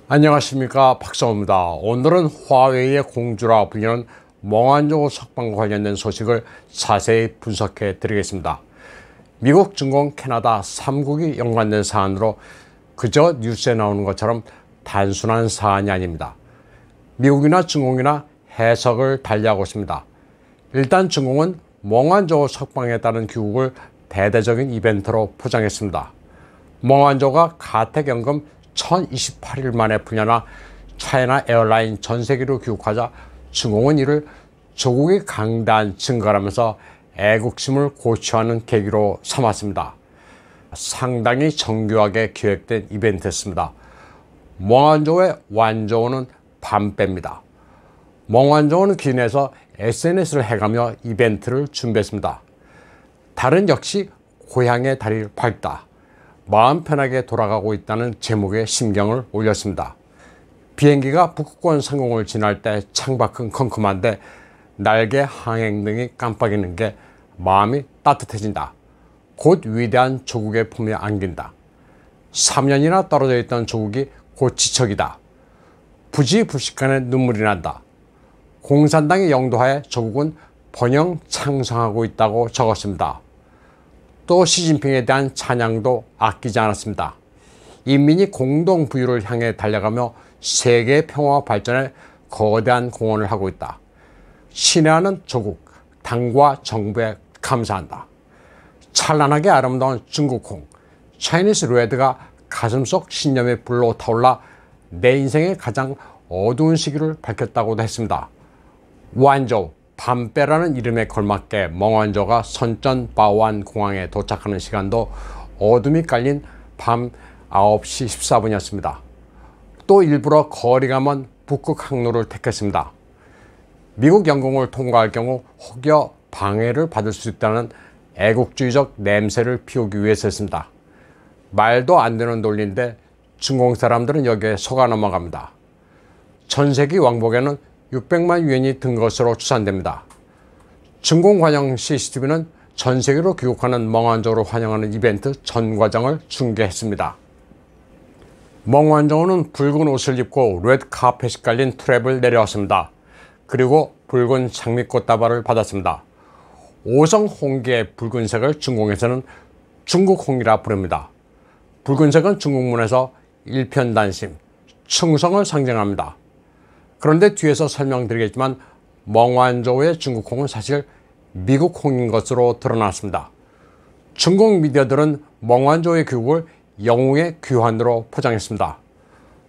안녕하십니까, 박성호입니다. 오늘은 화웨이의 공주라 불리는 멍한조 석방과 관련된 소식을 자세히 분석해 드리겠습니다. 미국, 중공, 캐나다 3국이 연관된 사안으로 그저 뉴스에 나오는 것처럼 단순한 사안이 아닙니다. 미국이나 중공이나 해석을 달리하고 있습니다. 일단 중공은 멍한조 석방에 따른 귀국을 대대적인 이벤트로 포장했습니다. 멍한조가 가택연금 1028일 만에 풀려나 차이나 에어라인 전 세계로 귀국하자 중공은 이를 조국의 강대한 증가라면서 애국심을 고취하는 계기로 삼았습니다. 상당히 정교하게 기획된 이벤트였습니다. 멍한조의 완조어는 밤배입니다. 멍한조어는 기인해서 SNS를 해가며 이벤트를 준비했습니다. 달은 역시 고향의 다리를 밟다, 마음 편하게 돌아가고 있다는 제목의 심경을 올렸습니다. 비행기가 북극권 상공을 지날 때 창밖은 컴컴한데 날개 항행등이 깜빡이는 게 마음이 따뜻해진다. 곧 위대한 조국의 품에 안긴다. 3년이나 떨어져 있던 조국이 곧 지척이다. 부지불식간에 눈물이 난다. 공산당의 영도하에 조국은 번영 창성하고 있다고 적었습니다. 또 시진핑에 대한 찬양도 아끼지 않았습니다. 인민이 공동 부유를 향해 달려가며 세계 평화와 발전에 거대한 공헌을 하고 있다. 신뢰하는 조국, 당과 정부에 감사한다. 찬란하게 아름다운 중국홍, 차이니스 레드가 가슴속 신념의 불로 타올라 내 인생의 가장 어두운 시기를 밝혔다고도 했습니다. 완조, 밤배라는 이름에 걸맞게 멍한조가 선전 바오안 공항에 도착하는 시간도 어둠이 깔린 밤 9시 14분이었습니다. 또 일부러 거리가 먼 북극 항로를 택했습니다. 미국 영공을 통과할 경우 혹여 방해를 받을 수 있다는 애국주의적 냄새를 피우기 위해서였습니다. 말도 안 되는 논리인데 중공 사람들은 여기에 속아 넘어갑니다. 전세기 왕복에는 600만 유엔이 든 것으로 추산됩니다. 중공 관영 CCTV는 전 세계로 귀국하는 멍한조를 환영하는 이벤트 전 과정을 중계했습니다. 멍한조는 붉은 옷을 입고 레드 카펫이 깔린 트랩을 내려왔습니다. 그리고 붉은 장미꽃다발을 받았습니다. 오성 홍게의 붉은색을 중공에서는 중국홍이라 부릅니다. 붉은색은 중국문에서 일편단심, 충성을 상징합니다. 그런데 뒤에서 설명드리겠지만 멍한조의 중국홍은 사실 미국 홍인 것으로 드러났습니다. 중국 미디어들은 멍한조의 귀국을 영웅의 귀환으로 포장했습니다.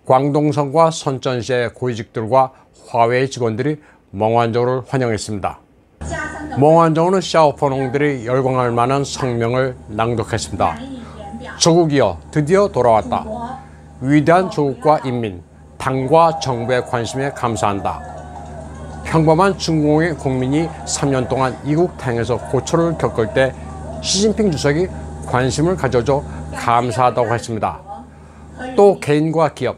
광동성과 선전시의 고위직들과 화웨이 직원들이 멍한조를 환영했습니다. 멍한조는 샤오퍼농들이 열광할 만한 성명을 낭독했습니다. 조국이여 드디어 돌아왔다. 위대한 조국과 인민, 당과 정부의 관심에 감사한다. 평범한 중공의 국민이 3년 동안 이국탕에서 고초를 겪을 때 시진핑 주석이 관심을 가져줘 감사하다고 했습니다. 또 개인과 기업,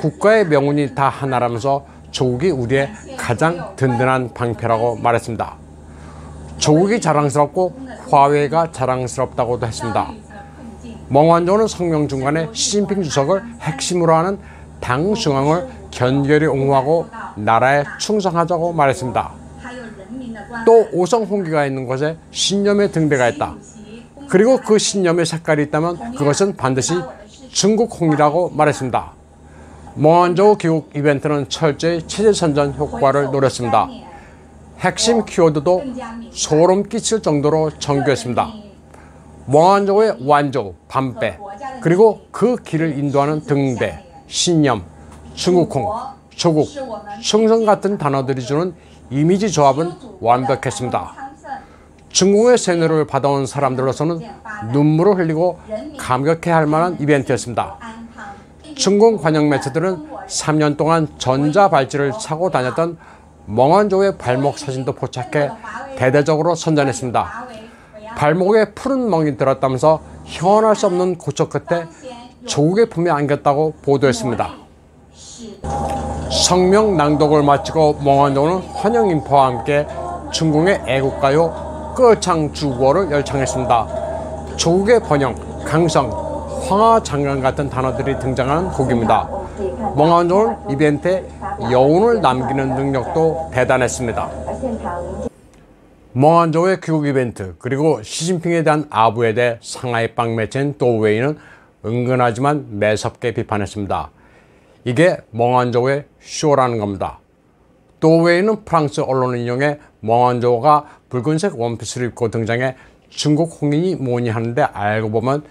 국가의 명운이 다 하나라면서 조국이 우리의 가장 든든한 방패라고 말했습니다. 조국이 자랑스럽고 화웨이가 자랑스럽다고도 했습니다. 멍한조는 성명 중간에 시진핑 주석을 핵심으로 하는 당 중앙을 견결히 옹호하고 나라에 충성하자고 말했습니다. 또 오성 홍기가 있는 곳에 신념의 등대가 있다. 그리고 그 신념의 색깔이 있다면 그것은 반드시 중국 홍이라고 말했습니다. 멍한조 귀국 이벤트는 철저히 체제선전 효과를 노렸습니다. 핵심 키워드도 소름 끼칠 정도로 정교했습니다. 멍한조의 완조, 밤배, 그리고 그 길을 인도하는 등대, 신념, 중국홍, 조국, 충성 같은 단어들이 주는 이미지 조합은 완벽했습니다. 중공의 세뇌를 받아온 사람들로서는 눈물을 흘리고 감격해야 할 만한 이벤트였습니다. 중공 관영 매체들은 3년 동안 전자발찌를 차고 다녔던 멍한조의 발목 사진도 포착해 대대적으로 선전했습니다. 발목에 푸른 멍이 들었다면서 형언할 수 없는 고초 끝에 조국의 품에 안겼다고 보도했습니다. 성명 낭독을 마치고 멍한조는 환영 인포와 함께 중공의 애국가요 끄창주구어를 열창했습니다. 조국의 번영, 강성, 황하장관 같은 단어들이 등장하는 곡입니다. 멍원종은 이벤트에 여운을 남기는 능력도 대단했습니다. 멍원조의 귀국 이벤트 그리고 시진핑에 대한 아부에 대해 상하이빵 매체인 도웨이는 은근하지만 매섭게 비판했습니다. 이게 멍원조의 쇼라는 겁니다. 도웨이는 프랑스 언론을 인용해 멍원조가 붉은색 원피스를 입고 등장해 중국 홍인이 뭐니 하는데 알고 보면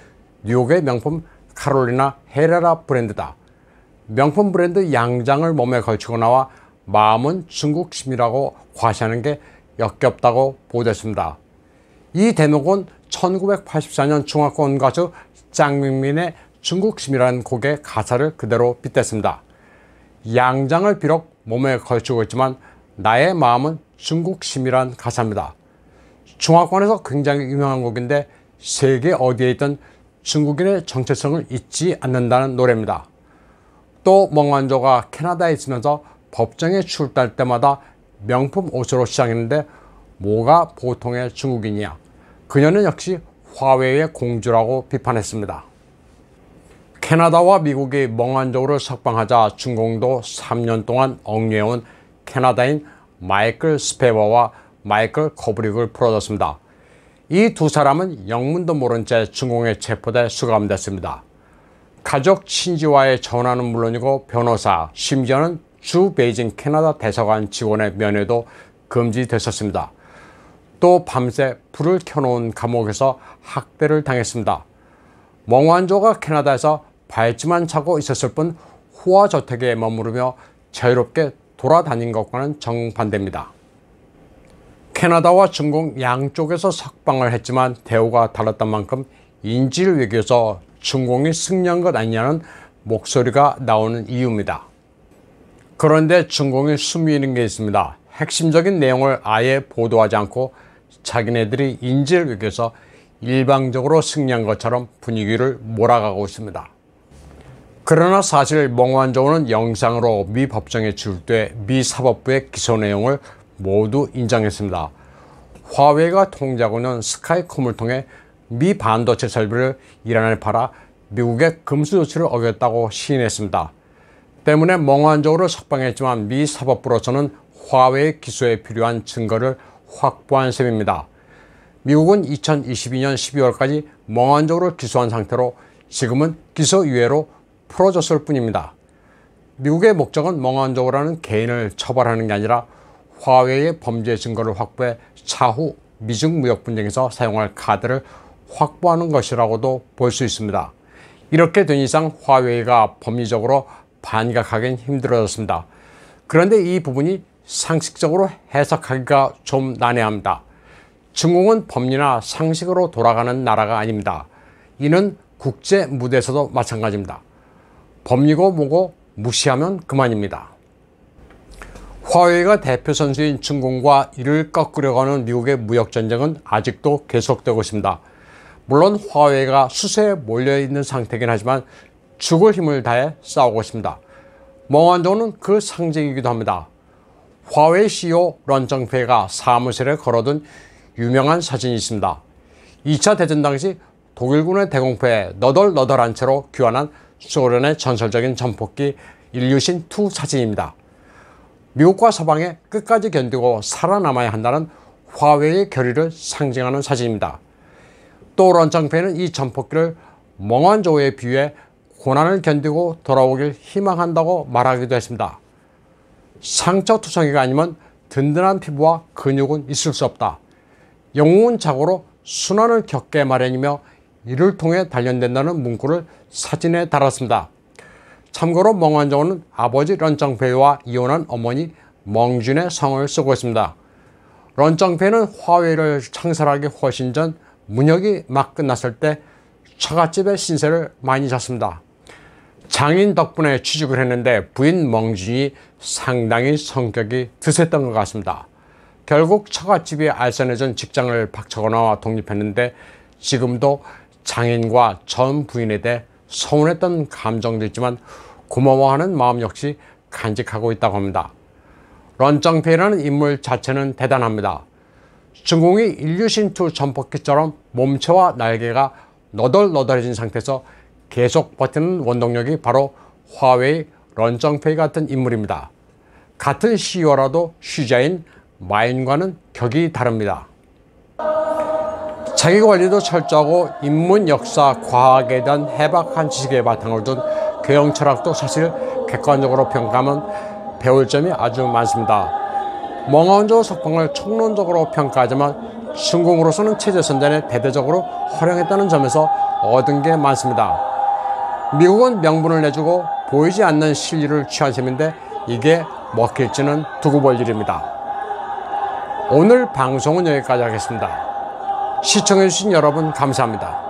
뉴욕의 명품 카롤리나 헤레라 브랜드다. 명품 브랜드 양장을 몸에 걸치고 나와 마음은 중국심이라고 과시하는 게 역겹다고 보도했습니다. 이 대목은 1984년 중화권 가수 짱민민의 중국심이라는 곡의 가사를 그대로 빗댔습니다. 양장을 비록 몸에 걸치고 있지만 나의 마음은 중국심이란 가사입니다. 중화권에서 굉장히 유명한 곡인데 세계 어디에 있든 중국인의 정체성을 잊지 않는다는 노래입니다. 또 멍원조가 캐나다에 있으면서 법정에 출두할 때마다 명품 옷으로 시작했는데 뭐가 보통의 중국인이야. 그녀는 역시 화웨이의 공주라고 비판했습니다. 캐나다와 미국이 멍원조를 석방하자 중공도 3년 동안 억류해온 캐나다인 마이클 스페버와 마이클 코브릭을 풀어줬습니다. 이 두 사람은 영문도 모른 채 중공에 체포돼 수감됐습니다. 가족 친지와의 전화는 물론이고 변호사, 심지어는 주 베이징 캐나다 대사관 직원의 면회도 금지됐었습니다. 또 밤새 불을 켜놓은 감옥에서 학대를 당했습니다. 멍원조가 캐나다에서 발찌만 차고 있었을 뿐 호화 저택에 머무르며 자유롭게 돌아다닌 것과는 정반대입니다. 캐나다와 중공 양쪽에서 석방을 했지만 대우가 달랐던 만큼 인질 외교에서 중공이 승리한 것 아니냐는 목소리가 나오는 이유입니다. 그런데 중공이 숨기는 게 있습니다. 핵심적인 내용을 아예 보도하지 않고 자기네들이 인질 외교에서 일방적으로 승리한 것처럼 분위기를 몰아가고 있습니다. 그러나 사실 멍원조는 영상으로 미 법정에 출두해 미 사법부의 기소 내용을 모두 인정했습니다. 화웨이가 통제하고 있는 스카이콤을 통해 미 반도체 설비를 이란에 팔아 미국의 금수 조치를 어겼다고 시인했습니다. 때문에 멍원조를 석방했지만 미 사법부로서는 화웨이 기소에 필요한 증거를 확보한 셈입니다. 미국은 2022년 12월까지 멍원조를 기소한 상태로 지금은 기소유예로 풀어줬을 뿐입니다. 미국의 목적은 멍원조라는 개인을 처벌하는 게 아니라 화웨이의 범죄 증거를 확보해 차후 미중 무역 분쟁에서 사용할 카드를 확보하는 것이라고도 볼 수 있습니다. 이렇게 된 이상 화웨이가 법리적으로 반격하기는 힘들어졌습니다. 그런데 이 부분이 상식적으로 해석하기가 좀 난해합니다. 중국은 법리나 상식으로 돌아가는 나라가 아닙니다. 이는 국제 무대에서도 마찬가지입니다. 법리고 뭐고 무시하면 그만입니다. 화웨이가 대표 선수인 중공과 이를 꺾으려고 하는 미국의 무역전쟁은 아직도 계속되고 있습니다. 물론 화웨이가 수세에 몰려있는 상태이긴 하지만 죽을 힘을 다해 싸우고 있습니다. 멍원조는 그 상징이기도 합니다. 화웨이 CEO 런정페이가 사무실에 걸어둔 유명한 사진이 있습니다. 2차 대전 당시 독일군의 대공포에 너덜너덜한 채로 귀환한 소련의 전설적인 전폭기 일류신2 사진입니다. 미국과 서방에 끝까지 견디고 살아남아야 한다는 화웨이의 결의를 상징하는 사진입니다. 또 런정페이는 이 전폭기를 멍원조에 비유해 고난을 견디고 돌아오길 희망한다고 말하기도 했습니다. 상처투성이가 아니면 든든한 피부와 근육은 있을 수 없다. 영웅은 자고로 순환을 겪게 마련이며 이를 통해 단련된다는 문구를 사진에 달았습니다. 참고로 멍원조는 아버지 런정페이와 이혼한 어머니 멍준의 성을 쓰고 있습니다. 런정페이는 화웨이를 창설하기 훨씬 전 문혁이 막 끝났을 때 처갓집의 신세를 많이 졌습니다. 장인 덕분에 취직을 했는데 부인 멍준이 상당히 성격이 드셌던 것 같습니다. 결국 처갓집이 알선해준 직장을 박차고 나와 독립했는데 지금도 장인과 전 부인에 대해 서운했던 감정도 있지만 고마워하는 마음 역시 간직하고 있다고 합니다. 런정페이라는 인물 자체는 대단합니다. 중공이 일류신2 전폭기처럼 몸체와 날개가 너덜너덜해진 상태에서 계속 버티는 원동력이 바로 화웨이 런정페이 같은 인물입니다. 같은 CEO라도 쉬자인 마인과는 격이 다릅니다. 자기관리도 철저하고 인문, 역사, 과학에 대한 해박한 지식에 바탕을 둔 경영 철학도 사실 객관적으로 평가하면 배울 점이 아주 많습니다. 멍원조 석방을 총론적으로 평가하지만 신궁으로서는 체제선전에 대대적으로 활용했다는 점에서 얻은 게 많습니다. 미국은 명분을 내주고 보이지 않는 실리를 취한 셈인데 이게 먹힐지는 두고 볼 일입니다. 오늘 방송은 여기까지 하겠습니다. 시청해주신 여러분 감사합니다.